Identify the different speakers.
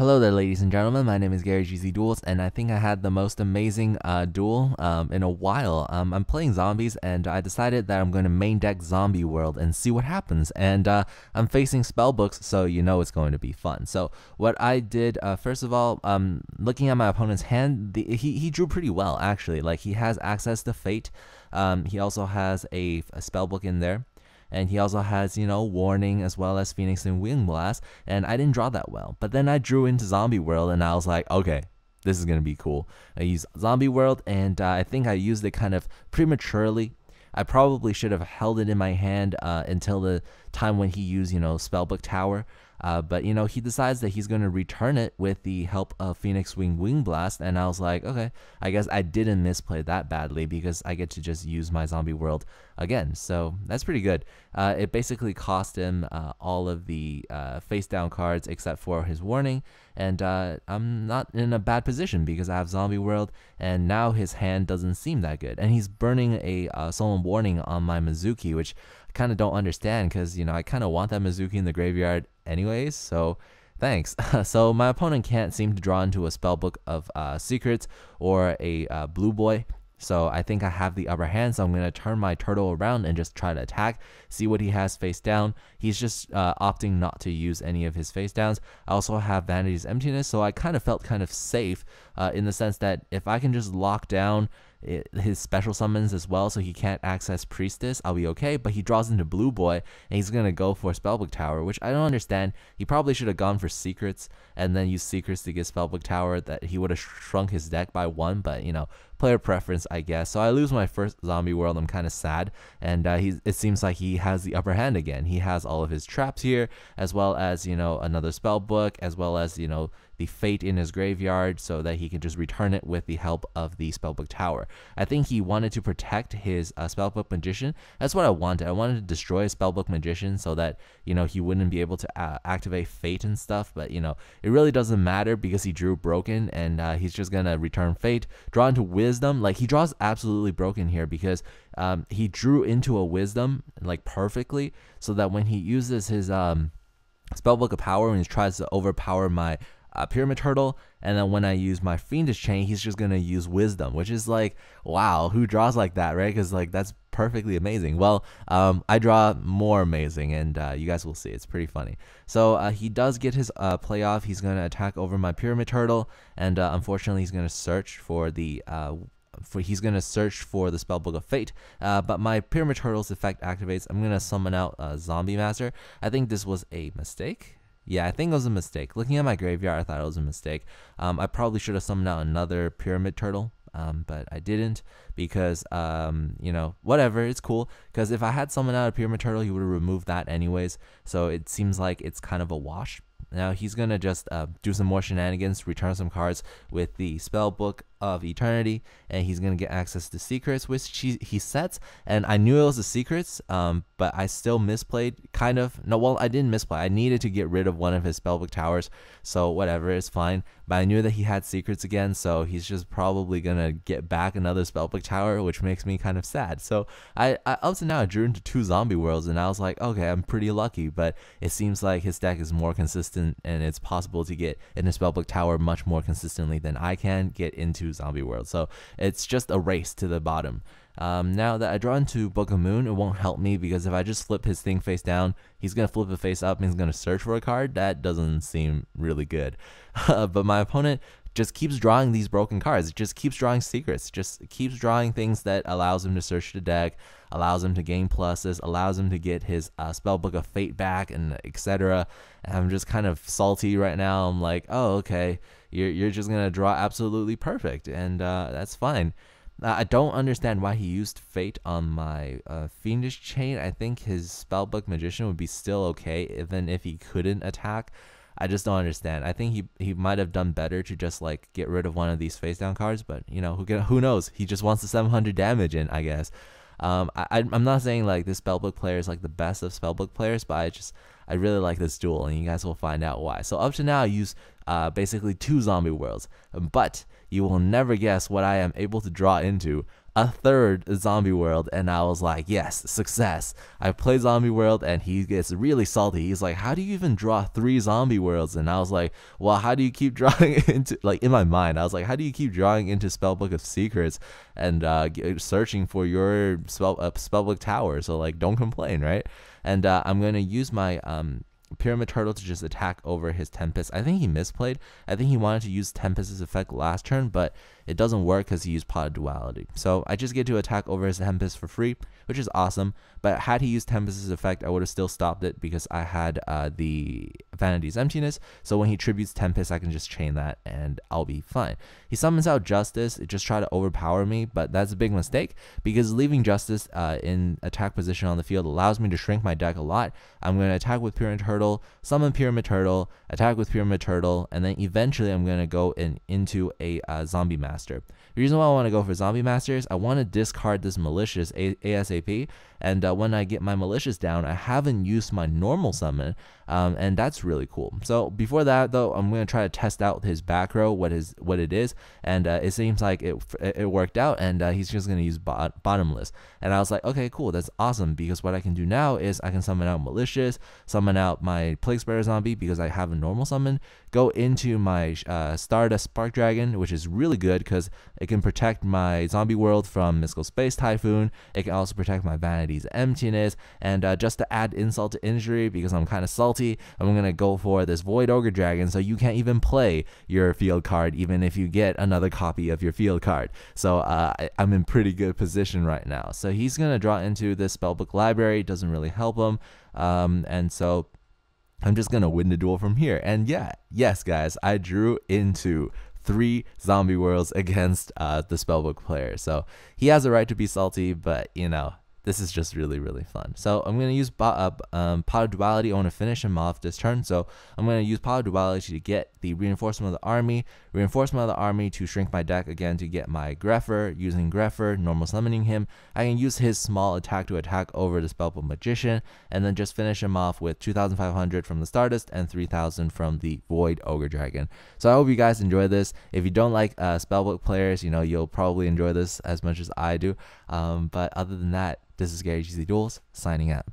Speaker 1: Hello there, ladies and gentlemen. My name is Gary gzduels, and I think I had the most amazing duel in a while. I'm playing zombies, and I decided that I'm going to main deck Zombie World and see what happens. And I'm facing spellbooks, so you know it's going to be fun. So what I did, first of all, looking at my opponent's hand, he drew pretty well, actually. Like, he has access to Fate. He also has a spellbook in there. And he also has, Warning as well as Phoenix and Wing Blast. And I didn't draw that well. But then I drew into Zombie World and I was like, okay, this is going to be cool. I used Zombie World and I think I used it kind of prematurely. I probably should have held it in my hand until the time when he used, Spellbook Tower. But, he decides that he's going to return it with the help of Phoenix Wing Blast. And I was like, okay, I guess I didn't misplay that badly because I get to just use my Zombie World again. So that's pretty good. It basically cost him all of the face down cards except for his Warning. And I'm not in a bad position because I have Zombie World. And now his hand doesn't seem that good. And he's burning a Solemn Warning on my Mizuki, which I kind of don't understand because, I kind of want that Mizuki in the graveyard anyways, so thanks. So my opponent can't seem to draw into a spellbook of secrets or a blue boy, so I think I have the upper hand. So I'm going to turn my turtle around and just try to attack, see what he has face down. He's just opting not to use any of his face downs. I also have Vanity's Emptiness, so I kind of felt kind of safe in the sense that if I can just lock down his special summons as well so he can't access Priestess, I'll be okay. But he draws into Blue Boy and he's gonna go for Spellbook Tower, which I don't understand. He probably should have gone for Secrets and then used Secrets to get Spellbook Tower. That he would have shrunk his deck by one, but player preference, I guess. So I lose my first Zombie World. I'm kind of sad, and it seems like he has the upper hand again. He has all of his traps here, as well as another spell book, as well as the Fate in his graveyard, so that he can just return it with the help of the Spellbook Tower. I think he wanted to protect his Spellbook Magician. That's what I wanted. I wanted to destroy a Spellbook Magician so that he wouldn't be able to activate Fate and stuff. But it really doesn't matter because he drew Broken, and he's just gonna return Fate, draw into Wisdom. Like, he draws absolutely broken here because he drew into a Wisdom like perfectly, so that when he uses his Spellbook of Power and he tries to overpower my Pyramid Turtle, and then when I use my Fiendish Chain, he's just gonna use Wisdom, which is like, wow, who draws like that, right? Because that's perfectly amazing. Well, I draw more amazing, and you guys will see. It's pretty funny. So he does get his play off. He's gonna attack over my Pyramid Turtle, and unfortunately, he's gonna search for the Spellbook of Fate, but my Pyramid Turtle's effect activates. I'm gonna summon out Zombie Master. I think this was a mistake. Yeah, I think it was a mistake. Looking at my graveyard, I thought it was a mistake. I probably should have summoned out another Pyramid Turtle, but I didn't because, whatever, it's cool. Because if I had summoned out a Pyramid Turtle, he would have removed that anyways. So it seems like it's kind of a wash. Now he's going to just do some more shenanigans, return some cards with the Spellbook of Eternity, and he's going to get access to Secrets, which he sets. And I knew it was the Secrets, but I still misplayed, kind of. No, well, I didn't misplay. I needed to get rid of one of his Spellbook Towers, so whatever, it's fine. But I knew that he had Secrets again, so he's just probably going to get back another Spellbook Tower, which makes me kind of sad. So I up to now, I drew into 2 Zombie Worlds, and I was like, okay, I'm pretty lucky, but it seems like his deck is more consistent, and it's possible to get in a Spellbook Tower much more consistently than I can get into Zombie World. So it's just a race to the bottom. Now that I draw into Book of Moon, it won't help me because if I just flip his thing face down, he's going to flip it face up and he's going to search for a card. That doesn't seem really good. But my opponent just keeps drawing these broken cards. It just keeps drawing Secrets, just keeps drawing things that allows him to search the deck, allows him to gain pluses, allows him to get his Spellbook of Fate back, and etc. And I'm just kind of salty right now. I'm like, oh, okay, you're just gonna draw absolutely perfect, and that's fine. I don't understand why he used Fate on my Fiendish Chain. I think his Spellbook Magician would be still okay even if he couldn't attack. I just don't understand. I think he might have done better to just like get rid of one of these face down cards, but who knows? He just wants the 700 damage in, I guess. I'm not saying like this Spellbook player is like the best of Spellbook players, but I really like this duel, and you guys will find out why. So up to now, I use basically 2 zombie worlds. But you will never guess what I am able to draw into: a third zombie world. And I was like, yes, success. I play zombie world, and he gets really salty. He's like, how do you even draw 3 zombie worlds? And I was like, well, how do you keep drawing into, like, in my mind I was like, how do you keep drawing into Spellbook of Secrets and searching for your Spellbook tower? So like, don't complain, right? And I'm going to use my Pyramid Turtle to just attack over his Tempest. I think he misplayed. I think he wanted to use Tempest's effect last turn, but it doesn't work because he used Pot of Duality. So I just get to attack over his Tempest for free, which is awesome. But had he used Tempest's effect, I would have still stopped it because I had the Vanity's Emptiness. So when he tributes Tempest, I can just chain that and I'll be fine. He summons out Justice, just try to overpower me, but that's a big mistake because leaving Justice in attack position on the field allows me to shrink my deck a lot. I'm going to attack with Pyramid Turtle, summon Pyramid Turtle, attack with Pyramid Turtle, and then eventually I'm going to go into a Zombie Master. The reason why I want to go for Zombie Master is I want to discard this Malicious ASAP, and when I get my Malicious down, I haven't used my normal summon, and that's really cool. So before that though, I'm going to try to test out his back row, what it is, and it seems like it worked out, and he's just going to use Bottomless. And I was like, okay, cool, that's awesome, because what I can do now is I can summon out Malicious, summon out my Plague Spreader Zombie because I have a normal summon, go into my Stardust Spark Dragon, which is really good because it can protect my zombie world from Mystical Space Typhoon. It can also protect my Vanity's Emptiness, and just to add insult to injury, because I'm kind of salty, I'm going to go for this Void Ogre Dragon, so you can't even play your field card even if you get another copy of your field card. So I'm in pretty good position right now. So he's going to draw into this Spellbook library, doesn't really help him, and so I'm just going to win the duel from here. And yeah, yes guys, I drew into 3 zombie worlds against the Spellbook player. So he has a right to be salty, but you know, this is just really, really fun. So I'm going to use Pot of Duality. I want to finish him off this turn. So I'm going to use Pot of Duality to get the Reinforcement of the Army. Reinforcement of the Army to shrink my deck again to get my Greffer. Using Greffer, normal summoning him. I can use his small attack to attack over the Spellbook Magician. And then just finish him off with 2,500 from the Stardust and 3,000 from the Void Ogre Dragon. So I hope you guys enjoy this. If you don't like Spellbook players, you know, you'll probably enjoy this as much as I do. But other than that, this is Gary GZDuels signing out.